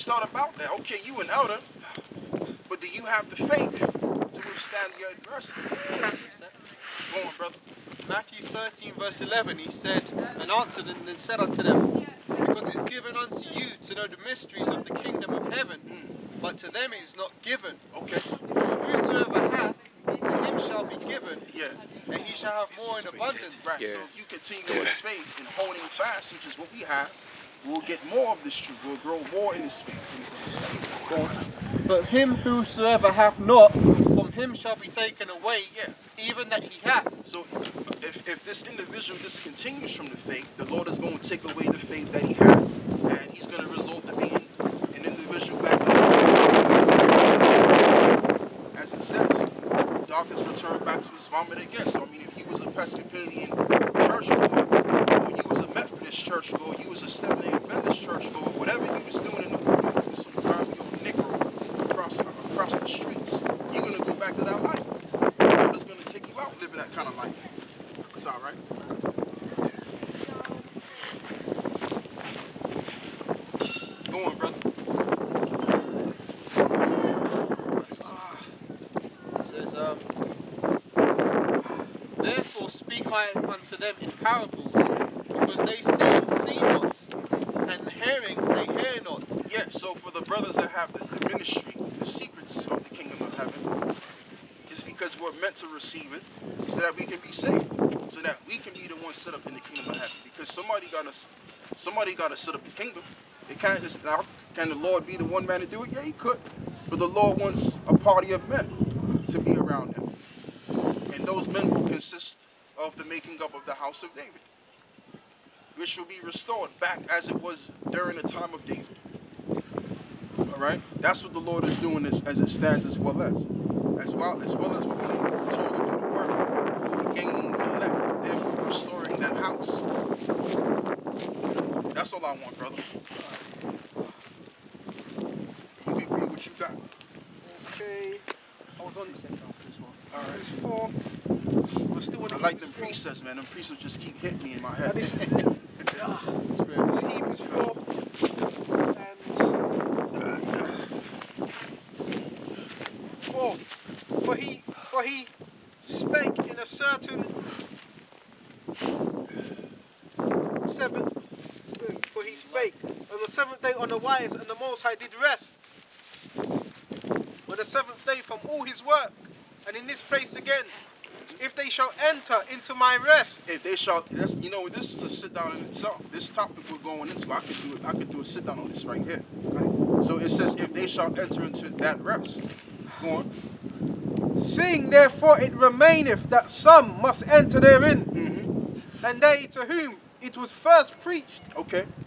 out about that. Okay, you an elder, but do you have the faith to withstand your adversity? Go on, brother. Matthew 13 verse 11, he said, and answered and said unto them, because it's given unto you to know the mysteries of the kingdom of heaven, but to them it is not given. Okay. For whosoever hath, to him shall be given, and he shall have more in abundance. Right, so if you continue in faith and holding fast, which is what we have, we'll get more of this truth. We'll grow more in this faith, in this understanding. But him whosoever hath not, from him shall be taken away, even that he hath. So if this individual discontinues from the faith, the Lord is going to take away the faith that he had, and he's going to result to being an individual back in the as it says, dog is returned back to his vomit again. So I mean, if he was a Episcopalian churchgoer, or you was a Methodist churchgoer, you was a Seventh-day Adventist churchgoer, whatever you was doing in the world, you was some kind of Negro across the streets, you're going to go back to that life. The Lord is going to take you out living that kind of life. It's all right. Go on, brother. It says, therefore speak I unto them in parables, because they see not, and hearing they hear not. Yeah, so for the brothers that have the ministry, the secrets of the kingdom of heaven, it's because we're meant to receive it so that we can be saved, so that we can be the ones set up in the kingdom of heaven. Because somebody got to set up the kingdom. It can't just, now, can the Lord be the one man to do it? Yeah, he could. But the Lord wants a party of men to be around him. And those men will consist of the making up of the house of David, which will be restored back as it was during the time of David. All right? That's what the Lord is doing as it stands, as well as we're being told to do the work, gaining the elect, therefore restoring that house. That's all I want, brother. You can read what you got. Okay. I was on the second after this one. All right. It's 4. We're still on I like them precepts, man. Them precepts just keep hitting me in my head. It's Hebrews 4. And 4. For he spake in a certain seventh. For he spake on the seventh day on the wise, and the Most High did rest on the seventh day from all his work. And in this place again, if they shall enter into my rest. If they shall, this is a sit down in itself. This topic we're going into, I could do a sit down on this right here. Right? So it says, if they shall enter into that rest. Go on. Seeing therefore it remaineth that some must enter therein, and they to whom it was first preached,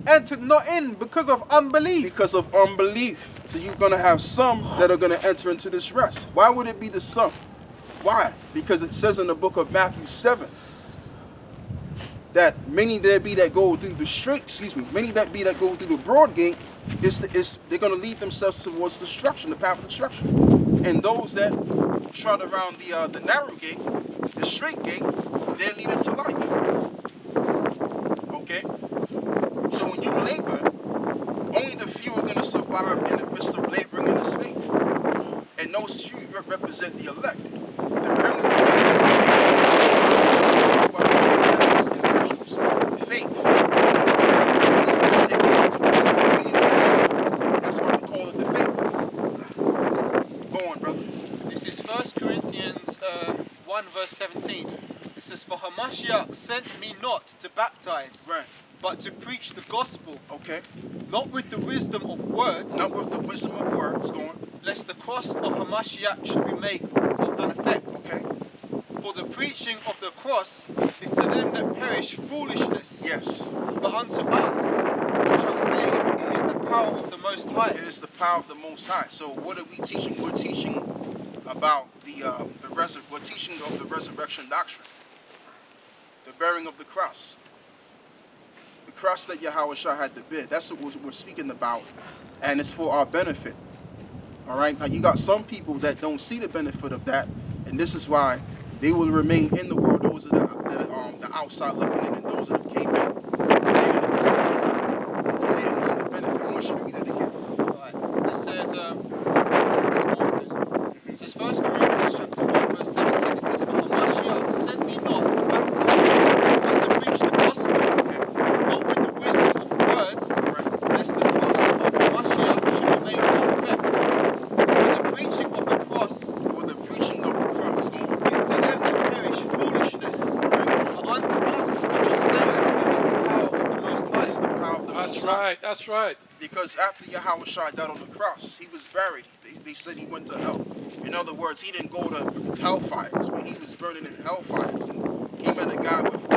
entered not in because of unbelief. Because of unbelief. So you're going to have some that are going to enter into this rest. Why would it be the some? Why? Because it says in the book of Matthew 7 that many there be that go through the many that be that go through the broad gate, they're going to lead themselves towards destruction, the path of destruction. And those that trot around the narrow gate, the straight gate, they're leading to life. Okay? So when you labor, only the few are going to survive in the midst of laboring in this faith. And those few represent the elect. The remnant of this world, faith. Because it's going to take faith to understand being in this faith. That's why we call it the faith. Go on, brother. This is 1 Corinthians 1 verse 17. It says, for Hamashiach sent me not to baptize, but to preach the gospel. Okay. Not with the wisdom of words. Not with the wisdom of words. Go on. Lest the cross of Hamashiach should be made of none effect. Okay. For the preaching of the cross is to them that perish foolishness. Yes. But unto us, which are saved, is the power of the Most High. It is the power of the Most High. So what are we teaching? We're teaching about we're teaching of the resurrection doctrine. The bearing of the cross. The cross that Yahawashi had to bear. That's what we're speaking about. And it's for our benefit. All right? Now, you got some people that don't see the benefit of that. And this is why they will remain in the world. Those are the outside looking in, and those that came in, they're going to discontinue from it because they didn't see the benefit. I want you to read that again. Right. Most High. That's right. Because after Yahawashi died on the cross, he was buried. They said he went to hell. In other words, he didn't go to hellfires, but he was burning in hellfires. And he met a guy with 2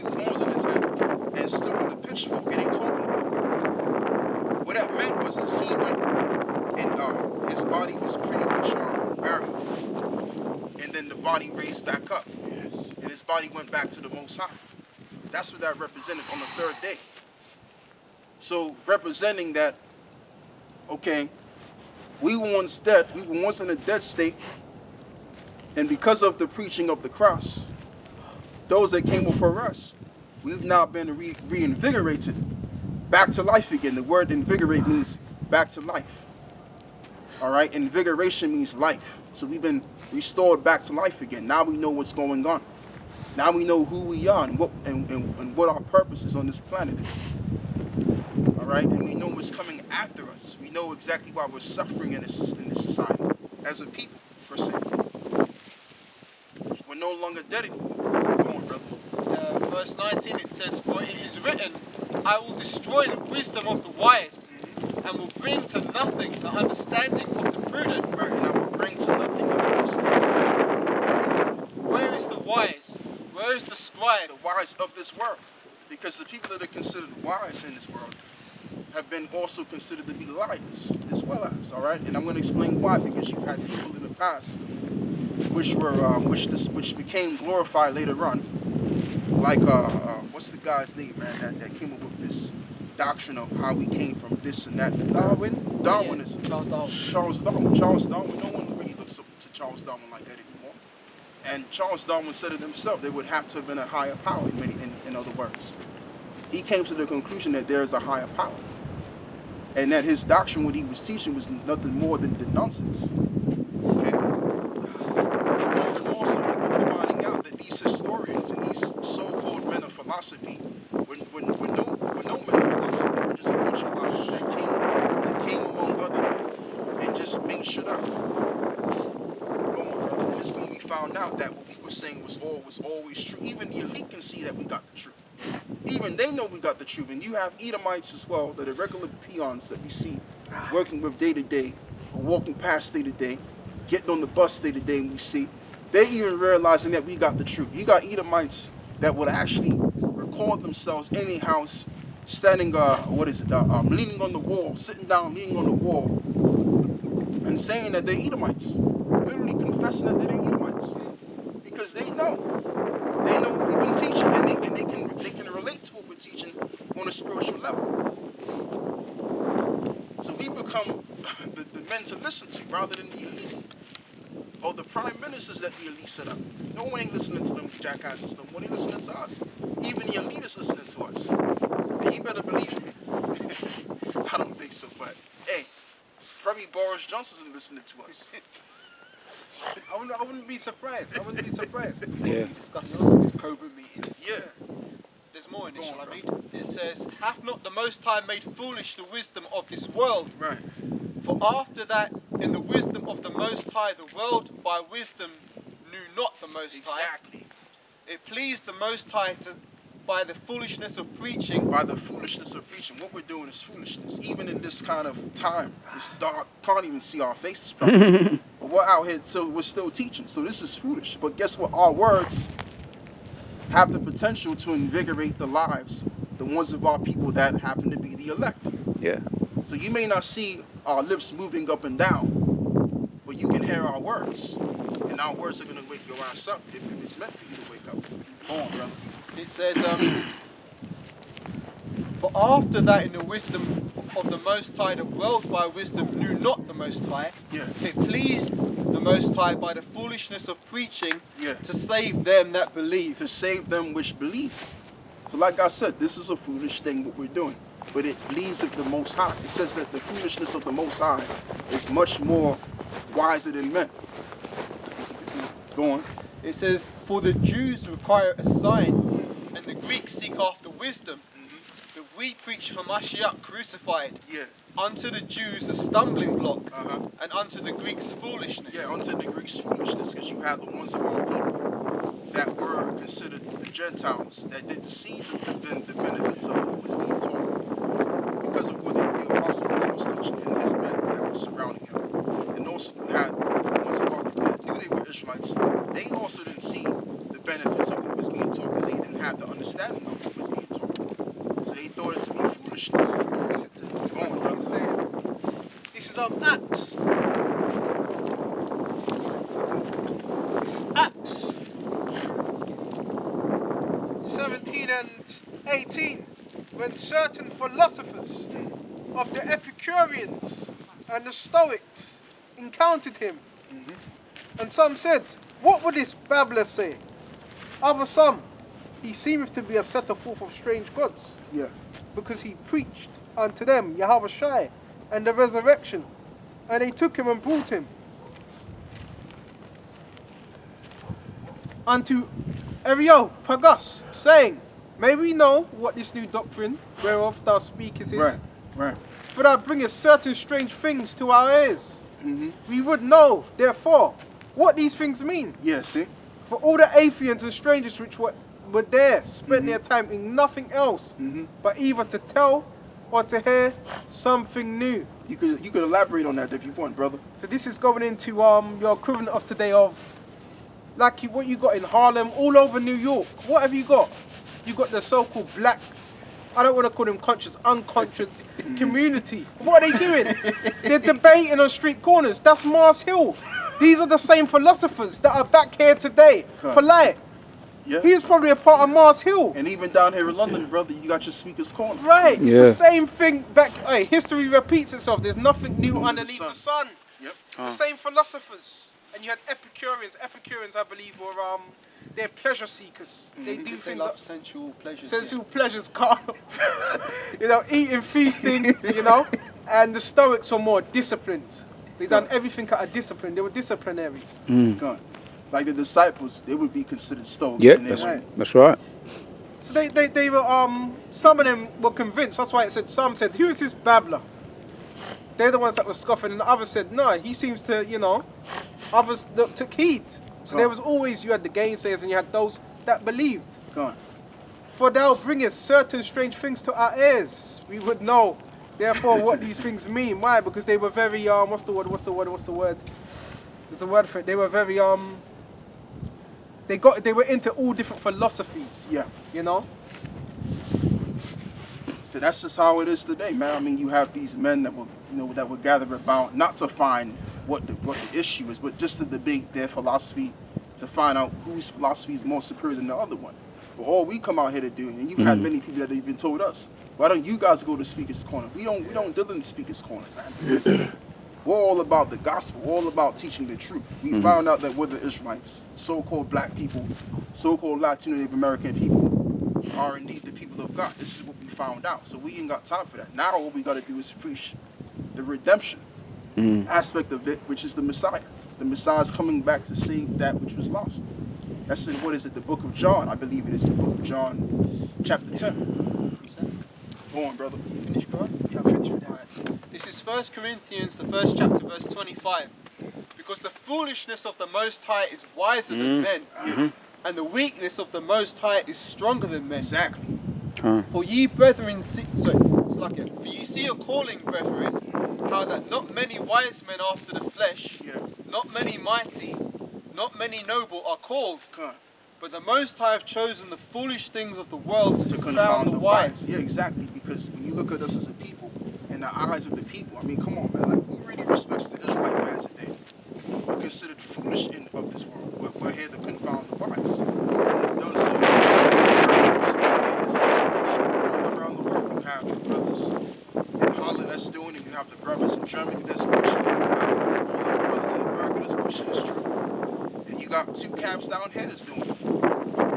horns in his head and stood with a pitchfork, and they talking about it. What that meant was he went and his body was pretty much buried. And then the body raised back up. Yes. And his body went back to the Most High. That's what that represented on the 3rd day. So representing that, okay, we were once dead, we were once in a dead state, and because of the preaching of the cross, those that came before us, we've now been reinvigorated back to life again. The word invigorate means back to life. All right, invigoration means life. So we've been restored back to life again. Now we know what's going on. Now we know who we are and what our purpose is on this planet is. All right, and we know what's coming after us. We know exactly why we're suffering in this society as a people, per se. We're no longer dead anymore. Go on, brother. Verse 19, it says, "For it is written, I will destroy the wisdom of the wise, and will bring to nothing the understanding of the prudent." Right, and I will bring to nothing the understanding. Where is the wise? Where is the scribe? The wise of this world. Because the people that are considered wise in this world have been also considered to be liars as well as, all right? And I'm going to explain why, because you've had people in the past which became glorified later on, like what's the guy's name, man, that came up with this doctrine of how we came from this and that. Darwinism. Yeah, Charles Darwin. Charles Darwin. No one really looks up to Charles Darwin like that anymore. And Charles Darwin said it himself. There would have to have been a higher power. In other words, he came to the conclusion that there is a higher power, and that his doctrine, what he was teaching, was nothing more than nonsense. Okay. And also, people are finding out that these historians and these so-called men of philosophy, when no men of philosophy, they were just a bunch of liars that came among other men and just made shit up. And it's when we found out that what we were saying was always true. Even the elite can see that we got the truth. Even they know we got the truth. And you have Edomites as well, that are regular peons that we see working with day to day, or walking past day to day, getting on the bus day to day, and we see they even realizing that we got the truth. You got Edomites that would actually record themselves in a house, standing, leaning on the wall, sitting down, leaning on the wall, and saying that they're Edomites, literally confessing that they're Edomites, because they know what we've been teaching, and they can relate to what we're teaching on a spiritual level. So we become the men to listen to rather than the elite, or the prime ministers that the elite set up. No one ain't listening to them jackasses no more. They listening to us. Even the elite is listening to us. And you better believe me. I don't think so, but hey, probably Boris Johnson's listening to us. I wouldn't be surprised. Yeah. Discussing this in these Cobra meetings. Yeah. There's more in it, Go shall on, I read? It says, "Hath not the Most High made foolish the wisdom of this world? Right. For after that, in the wisdom of the Most High, the world by wisdom knew not the Most High. Exactly. It pleased the Most High by the foolishness of preaching." By the foolishness of preaching. What we're doing is foolishness. Even in this kind of time, it's dark, can't even see our faces probably. But we're out here, so we're still teaching. So this is foolish. But guess what? Our words have the potential to invigorate the lives, the ones of our people that happen to be the elect. Yeah. So you may not see our lips moving up and down, but you can hear our words. And our words are going to wake your ass up if it's meant for you to wake up. Go on, brother. It says, "For after that, in the wisdom of the Most High, the world by wisdom knew not the Most High. Yeah. It pleased the Most High by the foolishness of preaching Yeah. to save them that believe." To save them which believe. So like I said, this is a foolish thing what we're doing. But it pleases the Most High. It says that the foolishness of the Most High is much more wiser than men. Go on. It says, "For the Jews require a sign, and the Greeks seek after wisdom. But we preach Hamashiach crucified. Yeah. Unto the Jews a stumbling block, Uh-huh. and unto the Greeks foolishness." Yeah, unto the Greeks foolishness, because you have the ones of our people that were considered the Gentiles that didn't see the benefits of what was being taught. apostle Paul was teaching and his men that were surrounding him. And also you had the ones of our people that knew they were Israelites. They also didn't see the benefits of what was being taught because they didn't have the understanding of what was being taught. So they thought it to be foolishness. Go on, brother. This is Acts. This is Acts 17 and 18. When certain philosophers of the Epicureans and the Stoics encountered him. And some said, what would this babbler say? Other some, he seemeth to be a setter forth of strange gods. Yeah. Because he preached unto them Yahawashi and the resurrection. And they took him and brought him unto Areopagus, saying, may we know what this new doctrine whereof thou speakest is? Right, right. For thou bringest certain strange things to our ears. We would know, therefore, what these things mean. Yeah, see? For all the atheists and strangers which were there spent their time in nothing else but either to tell or to hear something new. You could elaborate on that if you want, brother. So this is going into your equivalent of today of like what you got in Harlem, all over New York. What have you got? You got the so-called black, I don't want to call them conscious, unconscious community. What are they doing? They're debating on street corners. That's Mars Hill. These are the same philosophers that are back here today. Polite. Yeah. He's probably a part of Mars Hill. And even down here in London, brother, you got your speaker's corner. Right. It's Yeah. the same thing back. Hey, history repeats itself. There's nothing new underneath the sun. Yep. The same philosophers. And you had Epicureans. Epicureans, I believe, were they're pleasure seekers. They do They things love like sensual pleasures. sensual pleasures, carnal. Eating, feasting, And the Stoics were more disciplined. They done everything out of discipline. They were disciplinaries. God. Like the disciples, they would be considered stoics. Yeah, in their way. that's right. So they were some of them were convinced. That's why it said some said, who is this babbler? They're the ones that were scoffing, and the others said, no, he seems to, others took heed. So there was always, you had the gainsayers and you had those that believed. God. For thou bringest certain strange things to our ears. We would know, therefore, what these things mean. Why? Because they were very, what's the word? There's a word for it. They were very, they were into all different philosophies. Yeah. So that's just how it is today, man. I mean, you have these men that will, that will gather about, not to find what the issue is, but just to debate their philosophy, to find out whose philosophy is more superior than the other one. But all we come out here to do, and you've had many people that have even told us, why don't you guys go to Speaker's Corner? We don't deal in Speaker's Corner, man. We're all about the gospel, all about teaching the truth. We found out that we're the Israelites, so-called black people, so-called Latino Native American people, are indeed the people of God. This is what we found out. So we ain't got time for that. Now all we got to do is preach the redemption aspect of it, which is the Messiah. The Messiah is coming back to save that which was lost. That's in, the book of John. I believe it is the book of John, chapter 10. Go on, brother. Finish, bro. Yeah, finish with that. This is 1 Corinthians, the first chapter, verse 25. Because the foolishness of the Most High is wiser than men, and the weakness of the Most High is stronger than men. Exactly. For ye brethren, for you see your calling, brethren, how that not many wise men after the flesh, not many mighty, not many noble are called, but the Most High have chosen the foolish things of the world to confound the wise. Yeah, exactly. Because when you look at us as a people, in the eyes of the people, I mean, come on, man. Like, who really respects the Israelite man today? We're considered foolish of this world. We're here to confound the wise. And they've done so. There's a lot of us all around the world. You have the brothers in Holland that's doing it. You have the brothers in Germany that's pushing it. You have all of the brothers in America that's pushing this truth. And you got two camps down here that's doing it.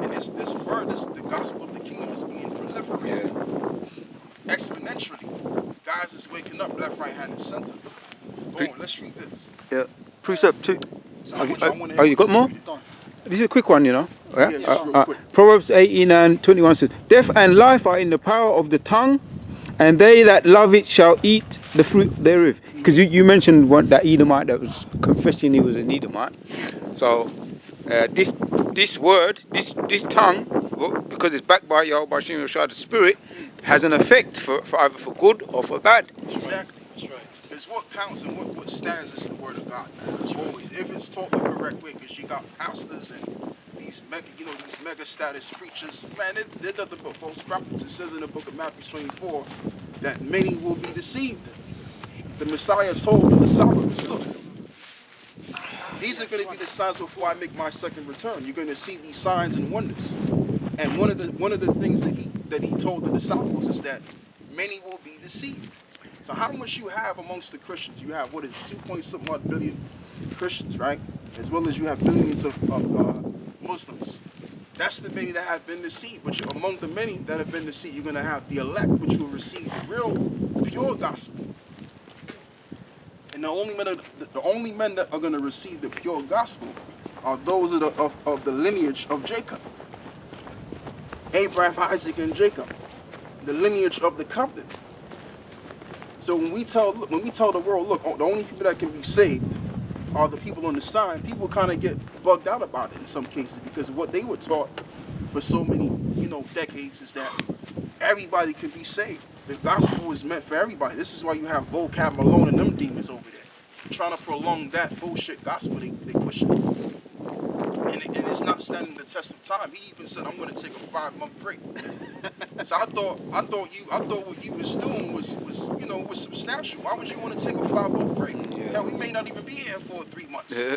And this word, the gospel of the kingdom is being proliferated exponentially. Guys is waking up left, right, hand, and center. Go on, let's read this. Yeah. Precept 2. Oh, you got more? This is a quick one, Yeah, just real quick. Proverbs 18 and 21 says, death and life are in the power of the tongue, and they that love it shall eat the fruit thereof. Because you mentioned that Edomite that was confessing he was an Edomite. So this word, this tongue, because it's backed by Yahawashi, the Spirit, has an effect for either for good or for bad. Exactly. That's right. Because what counts and what stands is the word of God, man. Always. If it's taught the correct way, because you got pastors and these mega status preachers, man, they're nothing but false prophets. It says in the book of Matthew 24 that many will be deceived. The Messiah told the disciples, look, these are going to be the signs before I make my second return. You're going to see these signs and wonders. And one of the things that he told the disciples is that many will be deceived. So how much you have amongst the Christians? You have, 2.something billion Christians, right? As well as you have billions of Muslims. That's the many that have been deceived. But among the many that have been deceived, you're going to have the elect, which will receive the real, pure gospel. And the only men that are going to receive the pure gospel are those of the lineage of Jacob. Abraham, Isaac, and Jacob. The lineage of the covenant. So when we tell the world, look, the only people that can be saved are the people on the sign, people kind of get bugged out about it in some cases, because what they were taught for so many, decades is that everybody can be saved. The gospel is meant for everybody. This is why you have vocab Malone and them demons over there trying to prolong that bullshit gospel they pushing. And it's not standing the test of time. He even said, I'm going to take a 5-month break. So I thought what you was doing was substantial. Why would you want to take a 5-month break? Yeah. Hell, we may not even be here for 3 months. Yeah.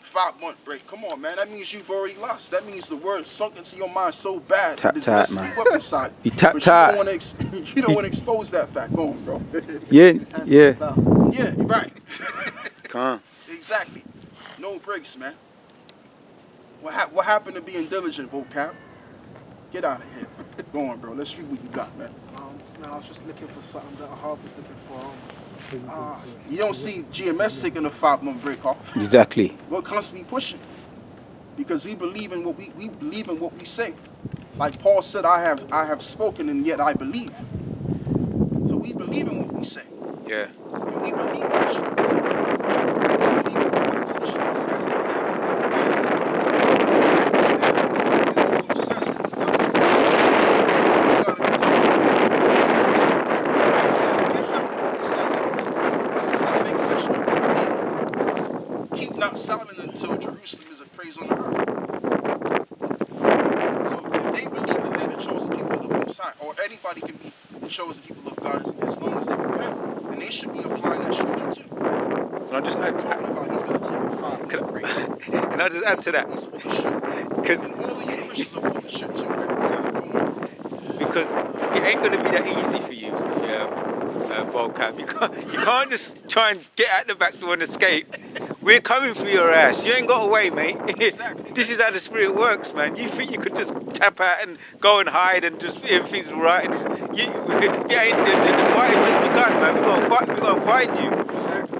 5-month break. Come on, man. That means you've already lost. That means the word sunk into your mind so bad Tap, that it's tap, messing man. you up inside. You tap, But tap. you don't want to expose that fact. Go on, bro. Yeah. Yeah, right. Come on. Exactly. No breaks, man. What happened to being diligent, vocab? Get out of here. Go on, bro. Let's see what you got, man. No, I was just looking for something that Hub was looking for. You don't see GMS taking a 5-month break off. Exactly. We're constantly pushing because we believe in what we say. Like Paul said, I have spoken and yet I believe. So we believe in what we say. Yeah. And we believe in the scriptures. We believe according to the scriptures as they have in the it makes some sense that we gotta do this. We gotta be constantly. It says, I make mention of my name. Keep not silent until Jerusalem is appraised on the earth. So if they believe that they're the chosen people of the Most High, or anybody can be the chosen people of God as long as they repent, and they should be applying that scripture too. Can I just add? Talking about he's going to take a 5-month break. Can I just add to that? He's full of shit. Because And all of you Christians are full of shit too, man. because it ain't gonna be that easy for you, vocab. You can't just try and get out the back door and escape. We're coming for your ass. You ain't got away, mate. Exactly. This is how the spirit works, man. You think you could just tap out and go and hide and just everything's all right? And the fight has just begun, man. We're gonna find you. Exactly.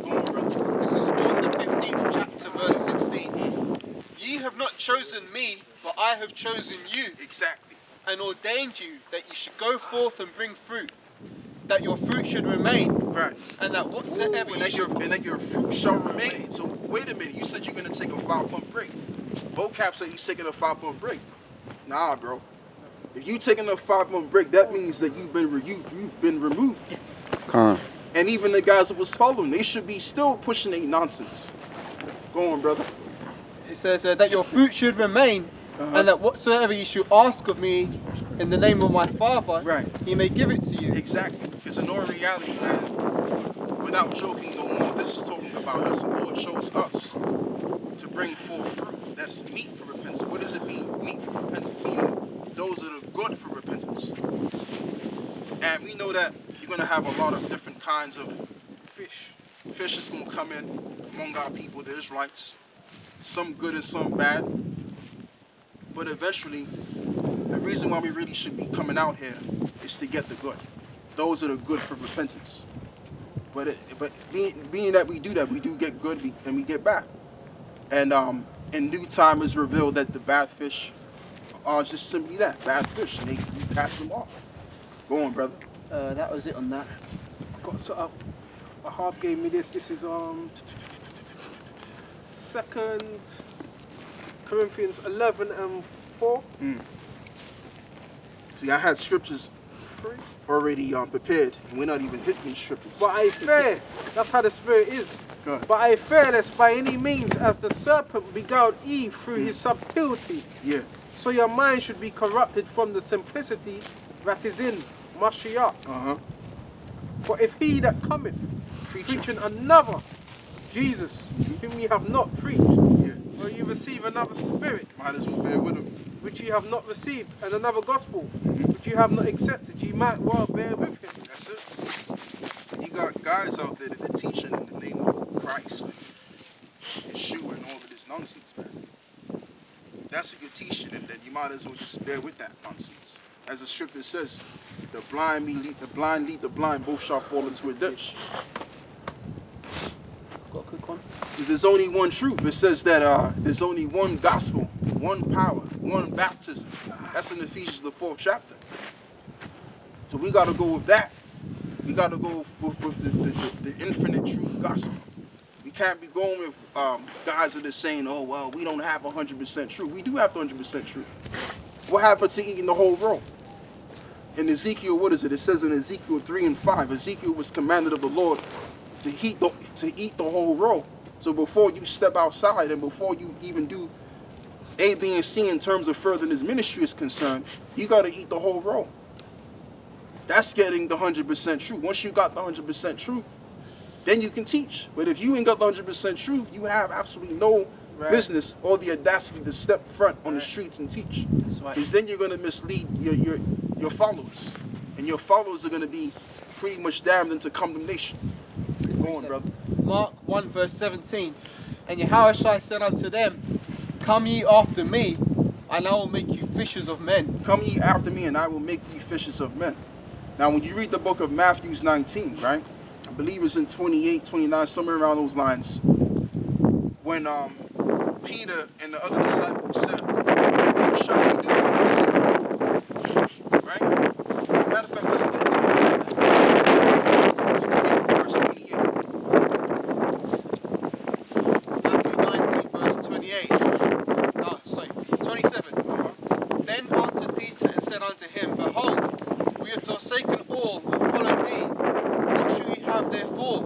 Go on, brother. This is John the 15th chapter, verse 16. Ye have not chosen me, but I have chosen you, Exactly. and ordained you that ye should go forth and bring fruit, that your fruit should remain, Right. and that whatsoever And ye that should... your fruit shall remain. So wait a minute. You said you're going to take a 5-month break. Vocab said he's taking a 5-month break. Nah, bro. If you taking a 5-month break, that means that you've been removed. Come on. And even the guys that was following, they should be still pushing their nonsense. Go on, brother. It says that your fruit should remain, and that whatsoever you should ask of me in the name of my Father, Right. he may give it to you. Exactly. Because in all reality, man, without joking no more, this is talking about us. The Lord chose us to bring forth fruit. That's meat for repentance. What does it mean, meat for repentance? Meaning those that are good for repentance. And we know that you're going to have a lot of different kinds of fish. Fish is going to come in among our people, the Israelites. Some good and some bad. But eventually, the reason why we really should be coming out here is to get the good. Those that are good for repentance. But being that we do that, we do get good and we get bad. And in due time is revealed that the bad fish are just simply that, bad fish. And you catch them off. Go on, brother. That was it on that. Got set up. Hub gave me this. This is 2 Corinthians 11:4. See, I had scriptures 3. already prepared, and we're not even hitting the scriptures. But I fear, that's how the spirit is. Go ahead. But I fear lest by any means, as the serpent beguiled Eve through his subtlety, Yeah. so your mind should be corrupted from the simplicity that is in Mashiach. For if he that cometh, preaching another Jesus, whom ye have not preached, or you receive another spirit, Might as well bear with him. which ye have not received, and another gospel, which you have not accepted, ye might well bear with him. That's it. So you got guys out there that are teaching in the name of Christ, and Yeshua, and all of this nonsense, man. If that's what you're teaching, and then you might as well just bear with that nonsense. As the scripture says, the blind lead the blind, both shall fall into a ditch. Got a quick one. Because there's only one truth. It says that there's only one gospel, one power, one baptism. That's in Ephesians the 4th chapter. So we got to go with that. We got to go with the infinite true gospel. We can't be going with guys that are saying, oh, well, we don't have 100% truth. We do have 100% truth. What happened to eating the whole roll? In Ezekiel, what is it? It says in Ezekiel 3:5, Ezekiel was commanded of the Lord to eat the whole roll. So before you step outside and before you even do A, B, and C in terms of furthering his ministry is concerned, you got to eat the whole roll. That's getting the 100% truth. Once you got the 100% truth, then you can teach. But if you ain't got the 100% truth, you have absolutely no business or the audacity to step front on the streets and teach. That's right. Because then you're going to mislead your followers. And your followers are going to be pretty much damned into condemnation. Go on, brother. Mark 1 verse 17. And Yahawashi said unto them, come ye after me, and I will make you fishers of men. Come ye after me, and I will make you fishers of men. Now, when you read the book of Matthew 19, right? I believe it's in 28, 29, somewhere around those lines. When Peter and the other disciples said, what shall we do if we forsake all? Right? Matter of fact, let's get there. Verse 28. Matthew 19 verse 28. 27. Then answered Peter and said unto him, behold, we have forsaken all and followed thee. What shall we have therefore?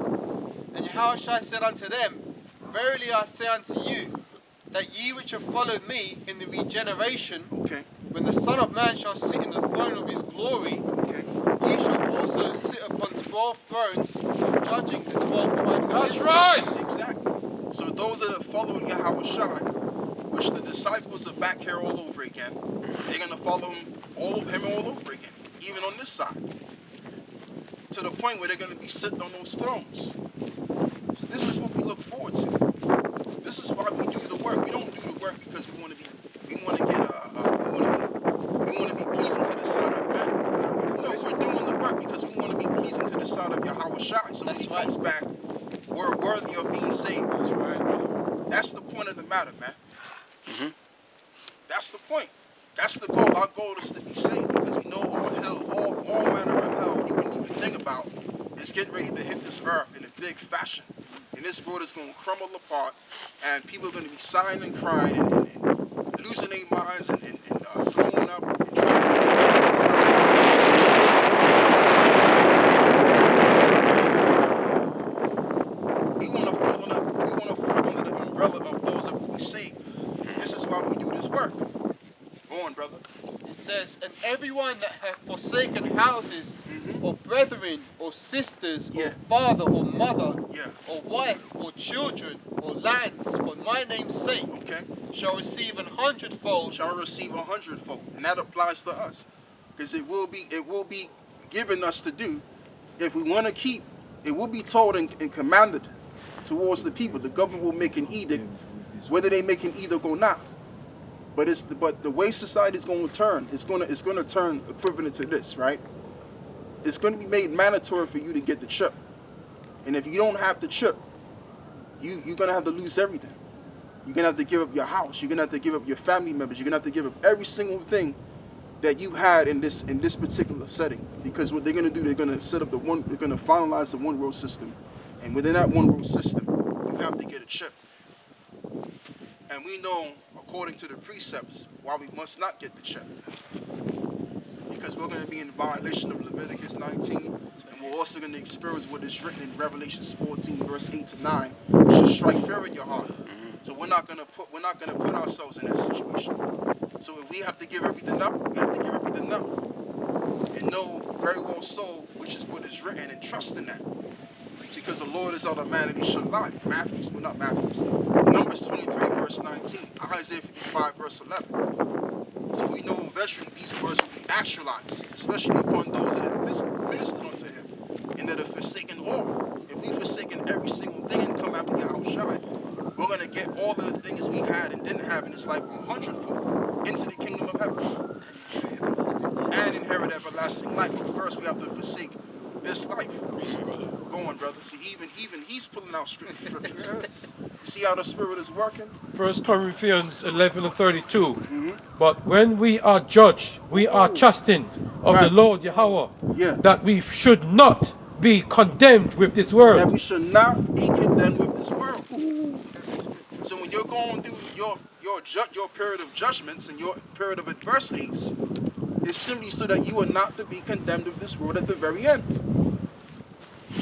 And Yahawashi said unto them, verily I say unto you, that ye which have followed me in the regeneration, when the Son of Man shall sit in the throne of his glory, ye shall also sit upon 12 thrones, judging the 12 tribes of That's Israel. right. Exactly. So those that have followed Yahawashi, which the disciples are back here all over again, they're going to follow him all over again, even on this side, to the point where they're going to be sitting on those thrones. So this is what we look forward to. This is why we do the work. We don't do the work because we want to be pleasing to the side of men. No, we're doing the work because we want to be pleasing to the side of Yahawashi. So when he comes back, we're worthy of being saved. That's right. That's the point of the matter, man. That's the point. That's the goal. Our goal is to be saved because we know all hell, all manner of hell you can even think about is getting ready to hit this earth in a big fashion. And this world is going to crumble apart, and people are going to be sighing and crying and losing their minds and throwing up and We want to fall under the umbrella of those that will be saved. This is why we do this work. Go on, brother. It says, and everyone that hath forsaken houses, or brethren, or sisters, or father, or mother, or wife, or children, or lands, for my name's sake, shall receive 100-fold. Shall receive 100-fold, and that applies to us, because it will be given us to do. If we want to keep, it will be told and commanded towards the people. The government will make an edict, whether they make an edict or not. But the way society is going to turn, it's going to turn equivalent to this, right? It's going to be made mandatory for you to get the chip, and if you don't have the chip, you're going to have to lose everything. You're going to have to give up your house. You're going to have to give up your family members. You're going to have to give up every single thing that you had in this particular setting. Because what they're going to do, they're going to set up they're going to finalize the one world system, and within that one world system, you have to get a chip. And we know, according to the precepts, why we must not get the check. Because we're going to be in violation of Leviticus 19, and we're also going to experience what is written in Revelations 14, verse 8 to 9, which should strike fear in your heart. So we're not going to put ourselves in that situation. So if we have to give everything up, we have to give everything up. And know very well so, which is what is written, and trust in that. Because the Lord is not a man that he should lie. Numbers 23, verse 19. Isaiah 55, verse 11. So we know eventually these words will be actualized, especially upon those that have ministered unto him and that have forsaken all. If we've forsaken every single thing and come after Yahawashi, we're going to get all of the things we had and didn't have in this life 100-fold into the kingdom of heaven and inherit everlasting life. But first we have to forsake this life. Go on, brother. See, even he's pulling out scriptures. You see how the Spirit is working? 1 Corinthians 11:32. But when we are judged, we are chastened of the Lord Yahawah, that we should not be condemned with this world. That we should not be condemned with this world. So when you're going through your period of judgments and your period of adversities, it's simply so that you are not to be condemned with this world at the very end.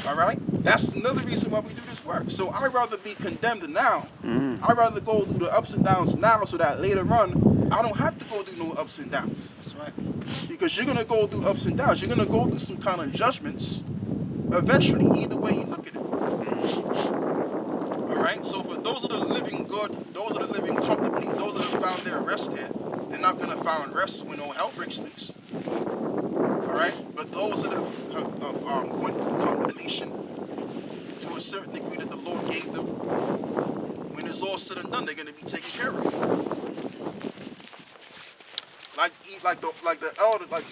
All right? That's another reason why we do this work. So I'd rather be condemned now. I'd rather go through the ups and downs now so that later on, I don't have to go through no ups and downs. That's right. Because you're going to go through ups and downs. You're going to go through some kind of judgments eventually, either way you look at it. All right? So for those that are living good, those that are living comfortably, those that have found their rest here, they're not going to find rest when no hell breaks loose. All right? But those that have went through condemnation to a certain degree that the Lord gave them, when it's all said and done, they're going to be taken care of.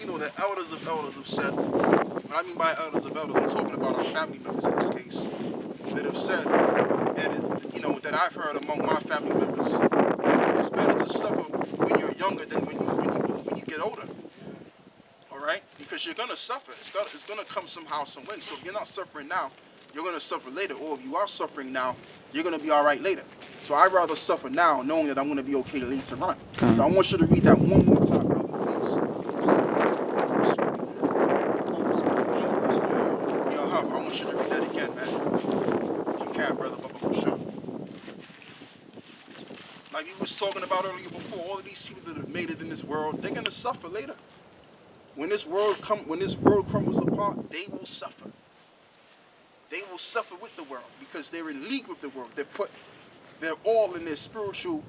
The elders of elders have said. What I mean by elders of elders, I'm talking about our family members in this case, that have said that I've heard among my family members, it's better to suffer when you're younger than when you get older. All right, because you're gonna suffer. It's gonna come somehow, some way. So if you're not suffering now, you're gonna suffer later. Or if you are suffering now, you're gonna be all right later. So I'd rather suffer now, knowing that I'm gonna be okay later on. So I want you to read that one more time, brother, please. I want you to read that again, man. If you can, brother. Hasham. Like we was talking about earlier before, all of these people that have made it in this world, they're gonna suffer later. When this world crumbles apart, they will suffer. They will suffer with the world because they're in league with the world. They're all in their spiritual,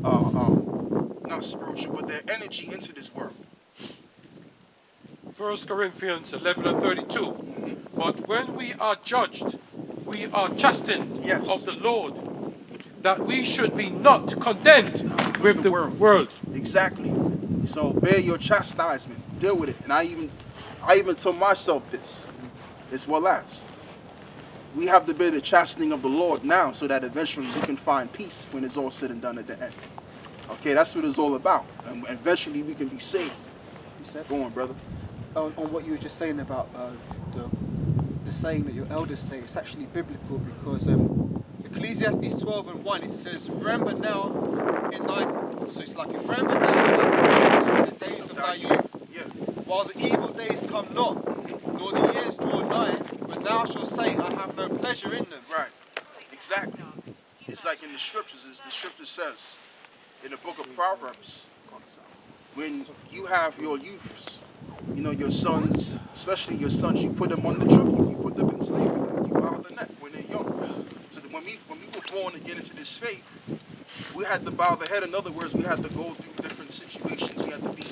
not spiritual, but their energy into this world. 1 Corinthians 11:32. But when we are judged, we are chastened of the Lord, that we should be not condemned with the world. Exactly. So bear your chastisement, deal with it. And I even told myself this, as well as we have to bear the chastening of the Lord now, so that eventually we can find peace when it's all said and done at the end. Okay, that's what it's all about. And eventually we can be saved. Go on, brother. On what you were just saying about the saying that your elders say, it's actually biblical, because Ecclesiastes 12:1, it says, remember now in thy, so it's like, remember now in the days of thy youth, while the evil days come not, nor the years draw nigh, when thou shalt say, I have no pleasure in them. Right, exactly. It's like in the scriptures, the scripture says, in the book of Proverbs, when you have your youths, your sons, especially your sons, you put them on the tribute, you put them in slavery, you bow the neck when they're young. So that when we were born again into this faith, we had to bow the head. In other words, we had to go through different situations. We had to be,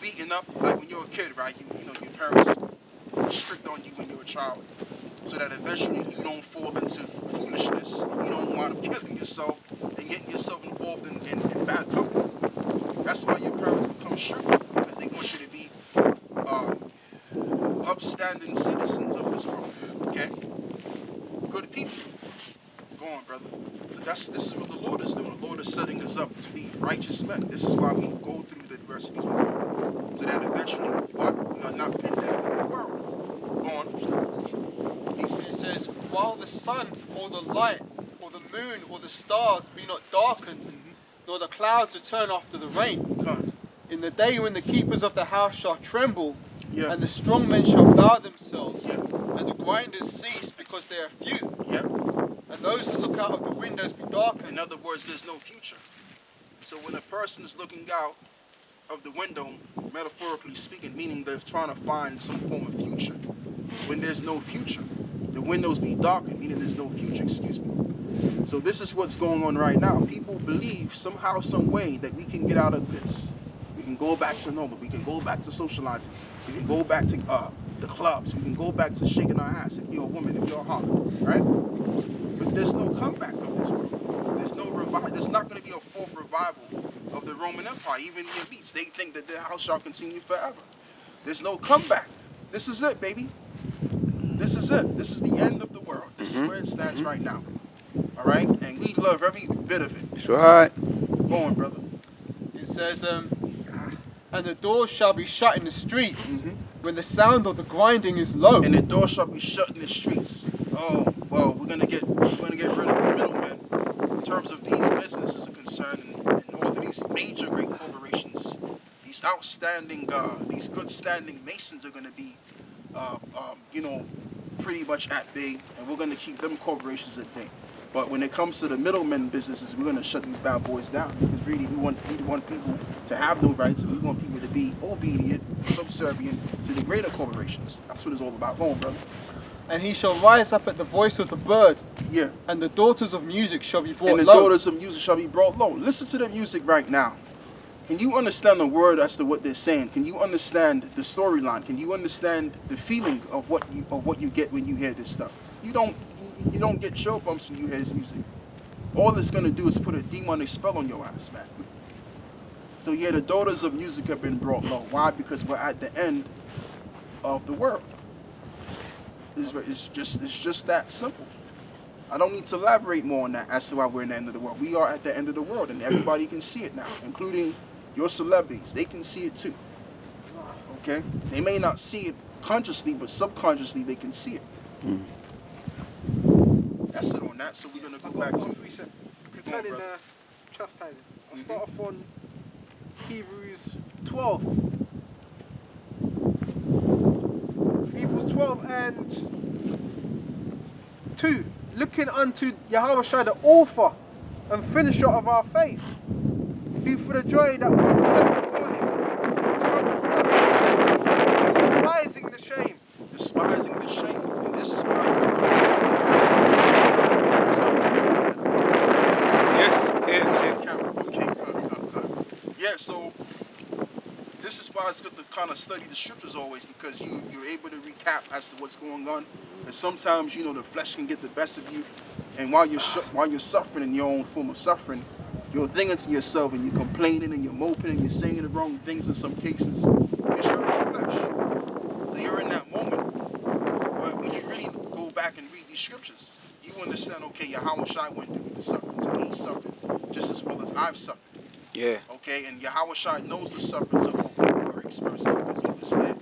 beaten up, like when you're a kid, right? Your parents were strict on you when you were a child, so that eventually you don't fall into foolishness. You don't wind up killing yourself and getting yourself involved in bad company. That's why your parents become strict, because they want you to be upstanding citizens of this world. Okay? Good people. Go on, brother. So this is what the Lord is doing. The Lord is setting us up to be righteous men. This is why we go through the adversities we go through, so that eventually we are not condemned in the world. Go on. It says, while the sun or the light moon or the stars be not darkened, nor the clouds return after the rain. Come. In the day when the keepers of the house shall tremble, Yeah. and the strong men shall bow themselves, Yeah. and the grinders cease because they are few, Yeah. and those that look out of the windows be darkened. In other words, there's no future. So when a person is looking out of the window, metaphorically speaking, meaning they're trying to find some form of future. When there's no future, the windows be darkened, meaning there's no future, excuse me. So this is what's going on right now. People believe somehow, some way that we can get out of this. We can go back to normal. We can go back to socializing. We can go back to the clubs. We can go back to shaking our ass if you're a woman, if you're a harlot, right? But there's no comeback of this world. There's no revival. There's not going to be a fourth revival of the Roman Empire. Even the elites, they think that their house shall continue forever. There's no comeback. This is it, baby. This is it. This is the end of the world. This is where it stands right now. All right? And we love every bit of it. That's right. Go on, brother. It says, and the doors shall be shut in the streets when the sound of the grinding is low. And the door shall be shut in the streets. Oh, well, we're gonna get rid of the middlemen in terms of these businesses are concerned, and all of these major great corporations, these outstanding, these good standing masons are gonna be, pretty much at bay, and we're gonna keep them corporations at bay. But when it comes to the middlemen businesses, we're gonna shut these bad boys down, because really we want people to have no rights, and we want people to be obedient and subservient to the greater corporations. That's what it's all about. Go on, brother. And he shall rise up at the voice of the bird, Yeah. and the daughters of music shall be brought And the low. daughters of music shall be brought low. Listen to the music right now. Can you understand the word as to what they're saying? Can you understand the storyline? Can you understand the feeling of what you get when you hear this stuff? You don't get chill bumps when you hear this music. All it's gonna do is put a demonic spell on your ass, man. So yeah, the daughters of music have been brought low. Why? Because we're at the end of the world. It's just that simple. I don't need to elaborate more on that as to why we're in the end of the world. We are at the end of the world, and everybody can see it now, including your celebrities. They can see it too. Okay? They may not see it consciously, but subconsciously they can see it. That's it on that. So we're gonna go back to concerning chastising. I'll start off on Hebrews 12. Hebrews 12 and 2. Looking unto Yahawashi, the author and finisher of our faith, who for the joy that was set before him endured the cross, despising the shame. Despising the shame. And this is why it's going to be Yes. Okay, good. Yeah, so this is why it's good to kind of study the scriptures always, because you're able to recap as to what's going on. And sometimes, the flesh can get the best of you. And while you're suffering in your own form of suffering, you're thinking to yourself and you're complaining and you're moping and you're saying the wrong things in some cases, because you're in the flesh. So you're in that moment. But when you really go back and read these scriptures, you understand, okay, Yahawashi went through the sufferings, and he suffered just as well as I've suffered. Yeah. Okay, and Yahawashi knows the sufferings of what we were experiencing because he was there.